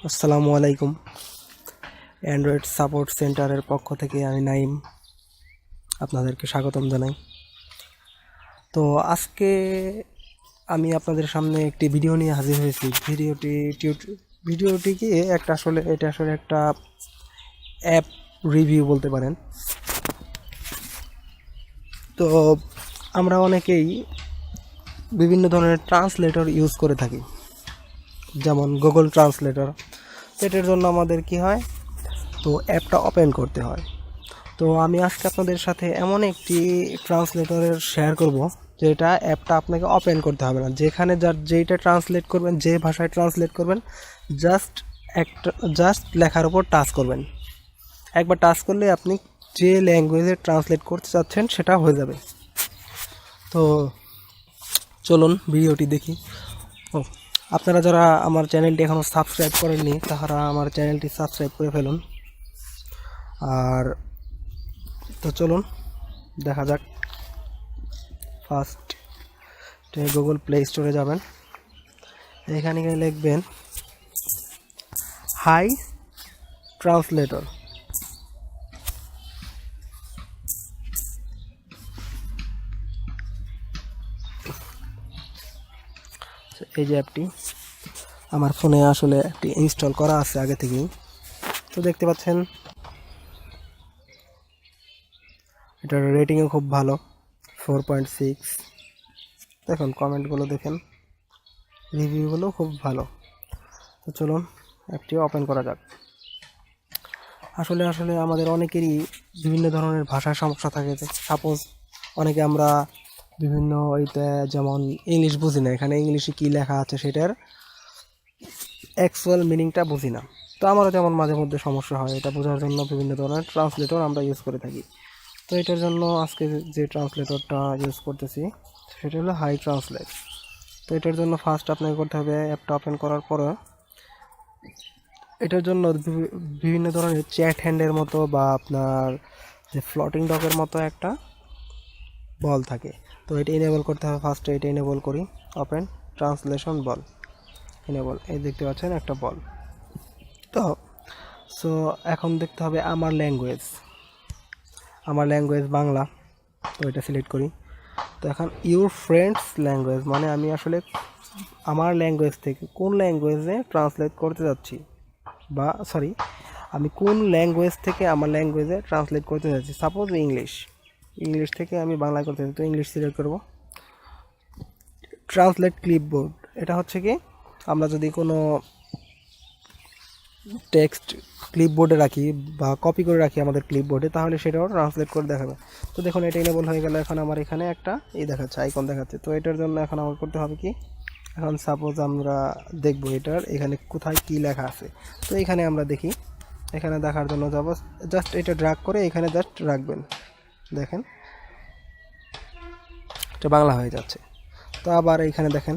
আসসালামু আলাইকুম। Android support সেন্টারের পক্ষ থেকে আমি নাইম আপনাদেরকে স্বাগতম জানাই। তো আজকে আমি আপনাদের সামনে একটি ভিডিও নিয়ে হাজির হয়েছি। ভিডিওটি কি এটা আসলে একটা অ্যাপ রিভিউ বলতে পারেন। তো আমরা অনেকেই বিভিন্ন ধরনের ট্রান্সলেটর ইউজ করে থাকি, যেমন গুগল ট্রান্সলেটর। এটার জন্য আমাদের কি হয়, তো অ্যাপটা ওপেন করতে হয়। তো আমি আজকে আপনাদের সাথে এমন একটি ট্রান্সলেটরের শেয়ার করব, যেটা অ্যাপটা আপনাকে ওপেন করতে হবে না। যেইটা ট্রান্সলেট করবেন, যে ভাষায় ট্রান্সলেট করবেন, জাস্ট লেখার উপর টাচ করবেন। একবার টাচ করলে আপনি যে ল্যাঙ্গুয়েজে ট্রান্সলেট করতে চাচ্ছেন সেটা হয়ে যাবে। তো চলুন ভিডিওটি দেখি। আপনারা যারা আমার চ্যানেলটি এখনও সাবস্ক্রাইব করেননি, তারা আমার চ্যানেলটি সাবস্ক্রাইব করে ফেলুন। আর তো চলুন দেখা যাক। ফার্স্ট গুগল প্লে স্টোরে যাবেন, এখানে গিয়ে লিখবেন হাই ট্রান্সলেটর। এই যে অ্যাপটি আমার ফোনে আসলে অ্যাপটি ইনস্টল করা আছে আগে থেকেই। তো দেখতে পাচ্ছেন এটার রেটিংও খুব ভালো, 4.6। দেখুন কমেন্টগুলো দেখেন, রিভিউগুলো খুব ভালো। তো চলুন অ্যাপটি ওপেন করা যাক। আসলে আমাদের অনেকেরই বিভিন্ন ধরনের ভাষার সমস্যা থাকে। সাপোজ অনেকে আমরা বিভিন্ন যেমন ইংলিশ বুঝি না, এখানে ইংলিশে কী লেখা আছে সেটার অ্যাকচুয়াল মিনিংটা বুঝি না। তো আমারও যেমন মাঝে মধ্যে সমস্যা হয়, এটা বোঝার জন্য বিভিন্ন ধরনের ট্রান্সলেটর আমরা ইউজ করে থাকি। তো এটার জন্য আজকে যে ট্রান্সলেটরটা ইউজ করতেছি সেটা হলো হাই ট্রান্সলেট। তো এটার জন্য ফার্স্ট আপনাকে করতে হবে, অ্যাপটা ওপেন করার পরে এটার জন্য বিভিন্ন ধরনের চ্যাট হ্যান্ডের মতো বা আপনার যে ফ্লোটিং ডকের মতো একটা বল থাকে। তো এটা এনেবল করতে হবে। ফার্স্টে এটা এনেবল করি, ওপেন ট্রান্সলেশন বল এনেবল। এই দেখতে পাচ্ছেন একটা বল। তো এখন দেখতে হবে আমার ল্যাঙ্গুয়েজ বাংলা। তো এটা সিলেক্ট করি। তো এখন ইউর ফ্রেন্ডস ল্যাঙ্গুয়েজ, মানে আমি আসলে আমার ল্যাঙ্গুয়েজ থেকে কোন ল্যাঙ্গুয়েজে ট্রান্সলেট করতে যাচ্ছি, বা আমি কোন ল্যাঙ্গুয়েজ থেকে আমার ল্যাঙ্গুয়েজে ট্রান্সলেট করতে যাচ্ছি। সাপোজ ইংলিশ থেকে আমি বাংলায় করতে চাচ্ছি, তো ইংলিশ সিলেক্ট করব। ট্রান্সলেট ক্লিপবোর্ড, এটা হচ্ছে কি, আমরা যদি কোনো টেক্সট ক্লিপবোর্ডে রাখি বা কপি করে রাখি আমাদের ক্লিপবোর্ডে, তাহলে সেটাও ট্রান্সলেট করে দেখাবে। তো দেখুন এটা এনেবল হয়ে গেল। এখন আমার এখানে একটা দেখাচ্ছে, আইকন দেখাচ্ছে। তো এটার জন্য এখন আমার করতে হবে কি, এখন সাপোজ আমরা দেখব এটার এখানে কোথায় কি লেখা আছে। তো এখানে আমরা দেখি, এখানে দেখার জন্য যাব, জাস্ট এটা ড্র্যাগ করে এখানে জাস্ট রাখবেন। দেখেন এটা বাংলা হয়ে যাচ্ছে। তো আবার এখানে দেখেন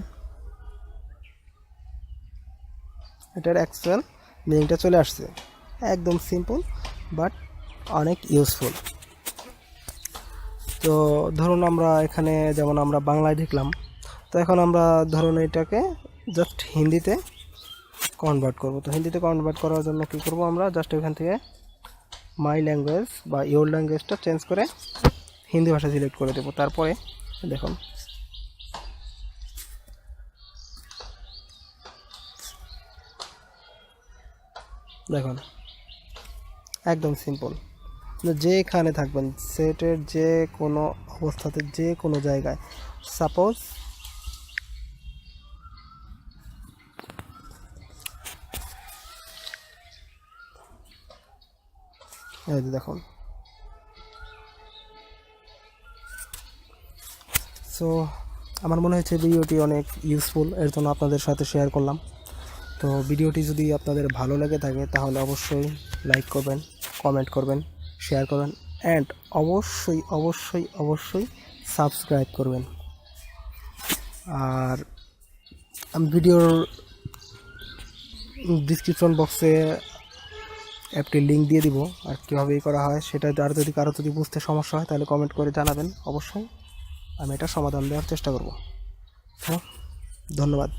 এটার অ্যাকচুয়াল মিনিংটা চলে আসছে। একদম সিম্পল বাট অনেক ইউজফুল। তো ধরুন আমরা এখানে যেমন আমরা বাংলায় দেখলাম, তো এখন আমরা ধরুন এটাকে জাস্ট হিন্দিতে কনভার্ট করব। তো হিন্দিতে কনভার্ট করার জন্য কী করব, আমরা জাস্ট এখান থেকে মাই ল্যাঙ্গুয়েজ বা ইওর ল্যাঙ্গুয়েজটা চেঞ্জ করে হিন্দি ভাষা সিলেক্ট করে দেবো। তারপরে দেখুন একদম সিম্পল। যেখানে থাকবেন সেটের যে কোনো অবস্থাতে, যে কোনো জায়গায়, সাপোজ এই দেখুন। সো আমার মনে হচ্ছে ভিডিওটি অনেক ইউজফুল, এর জন্য আপনাদের সাথে শেয়ার করলাম। তো ভিডিওটি যদি আপনাদের ভালো লেগে থাকে তাহলে অবশ্যই লাইক করবেন, কমেন্ট করবেন, শেয়ার করবেন, অ্যান্ড অবশ্যই সাবস্ক্রাইব করবেন। আর আমি ভিডিওর ডিসক্রিপশন বক্সে অ্যাপটির লিঙ্ক দিয়ে দিব, আর কীভাবে করা হয় সেটা। আর যদি কারো বুঝতে সমস্যা হয় তাহলে কমেন্ট করে জানাবেন, অবশ্যই আমি এটা সমাধান দেওয়ার চেষ্টা করব। হ্যাঁ, ধন্যবাদ।